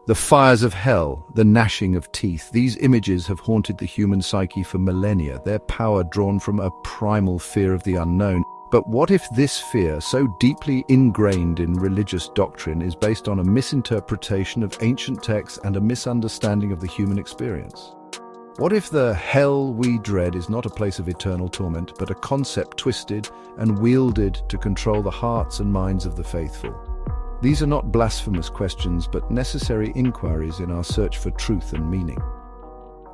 The fires of hell, the gnashing of teeth, these images have haunted the human psyche for millennia, their power drawn from a primal fear of the unknown. But what if this fear, so deeply ingrained in religious doctrine, is based on a misinterpretation of ancient texts and a misunderstanding of the human experience? What if the hell we dread is not a place of eternal torment, but a concept twisted and wielded to control the hearts and minds of the faithful? These are not blasphemous questions, but necessary inquiries in our search for truth and meaning.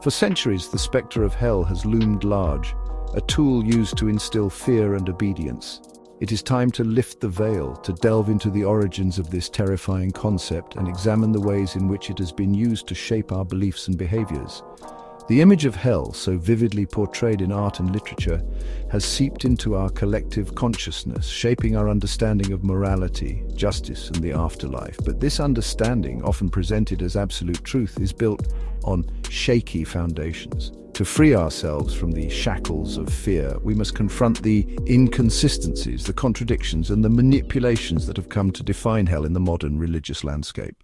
For centuries, the spectre of hell has loomed large, a tool used to instill fear and obedience. It is time to lift the veil, to delve into the origins of this terrifying concept and examine the ways in which it has been used to shape our beliefs and behaviors. The image of hell, so vividly portrayed in art and literature, has seeped into our collective consciousness, shaping our understanding of morality, justice, and the afterlife. But this understanding, often presented as absolute truth, is built on shaky foundations. To free ourselves from the shackles of fear, we must confront the inconsistencies, the contradictions, and the manipulations that have come to define hell in the modern religious landscape.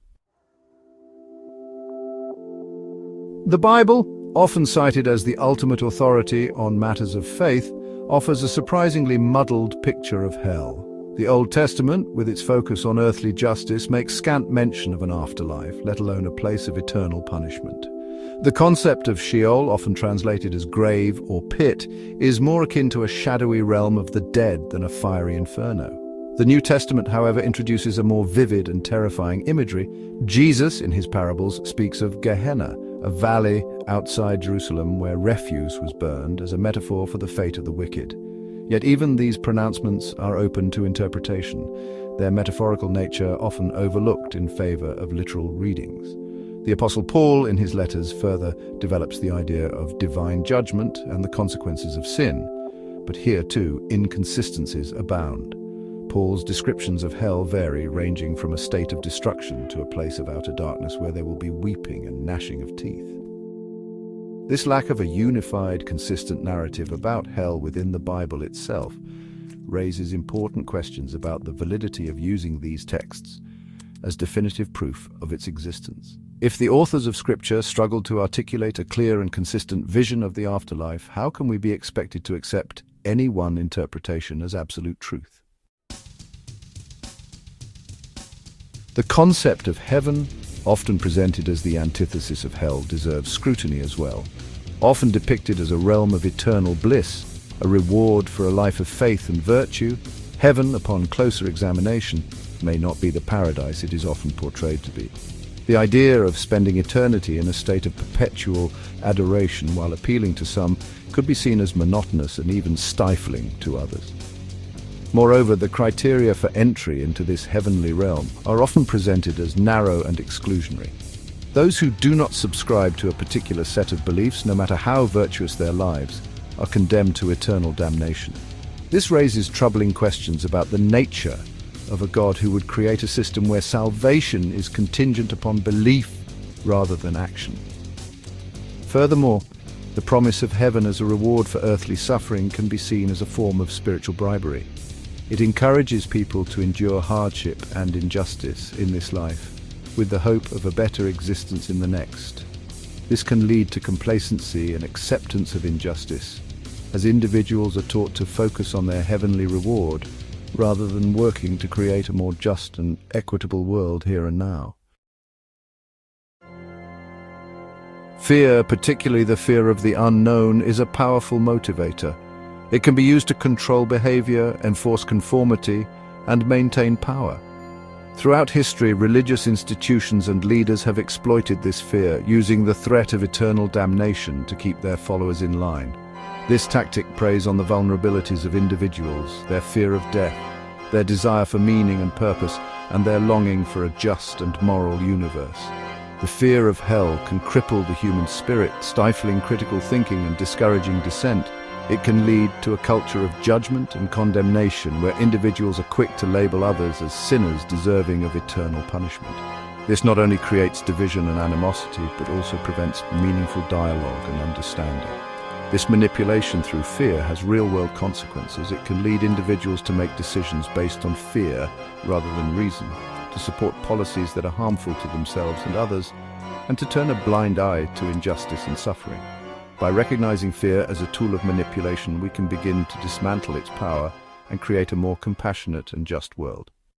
The Bible, often cited as the ultimate authority on matters of faith, offers a surprisingly muddled picture of hell. The Old Testament, with its focus on earthly justice, makes scant mention of an afterlife, let alone a place of eternal punishment. The concept of Sheol, often translated as grave or pit, is more akin to a shadowy realm of the dead than a fiery inferno. The New Testament, however, introduces a more vivid and terrifying imagery. Jesus, in his parables, speaks of Gehenna, a valley outside Jerusalem where refuse was burned, as a metaphor for the fate of the wicked. Yet even these pronouncements are open to interpretation, their metaphorical nature often overlooked in favor of literal readings. The Apostle Paul, in his letters, further develops the idea of divine judgment and the consequences of sin. But here, too, inconsistencies abound. Paul's descriptions of hell vary, ranging from a state of destruction to a place of outer darkness where there will be weeping and gnashing of teeth. This lack of a unified, consistent narrative about hell within the Bible itself raises important questions about the validity of using these texts as definitive proof of its existence. If the authors of Scripture struggled to articulate a clear and consistent vision of the afterlife, how can we be expected to accept any one interpretation as absolute truth? The concept of heaven, often presented as the antithesis of hell, deserves scrutiny as well. Often depicted as a realm of eternal bliss, a reward for a life of faith and virtue, heaven, upon closer examination, may not be the paradise it is often portrayed to be. The idea of spending eternity in a state of perpetual adoration, while appealing to some, could be seen as monotonous and even stifling to others. Moreover, the criteria for entry into this heavenly realm are often presented as narrow and exclusionary. Those who do not subscribe to a particular set of beliefs, no matter how virtuous their lives, are condemned to eternal damnation. This raises troubling questions about the nature of a God who would create a system where salvation is contingent upon belief rather than action. Furthermore, the promise of heaven as a reward for earthly suffering can be seen as a form of spiritual bribery. It encourages people to endure hardship and injustice in this life, with the hope of a better existence in the next. This can lead to complacency and acceptance of injustice, as individuals are taught to focus on their heavenly reward rather than working to create a more just and equitable world here and now. Fear, particularly the fear of the unknown, is a powerful motivator. It can be used to control behavior, enforce conformity, and maintain power. Throughout history, religious institutions and leaders have exploited this fear, using the threat of eternal damnation to keep their followers in line. This tactic preys on the vulnerabilities of individuals, their fear of death, their desire for meaning and purpose, and their longing for a just and moral universe. The fear of hell can cripple the human spirit, stifling critical thinking and discouraging dissent. It can lead to a culture of judgment and condemnation where individuals are quick to label others as sinners deserving of eternal punishment. This not only creates division and animosity, but also prevents meaningful dialogue and understanding. This manipulation through fear has real-world consequences. It can lead individuals to make decisions based on fear rather than reason, to support policies that are harmful to themselves and others, and to turn a blind eye to injustice and suffering. By recognizing fear as a tool of manipulation, we can begin to dismantle its power and create a more compassionate and just world.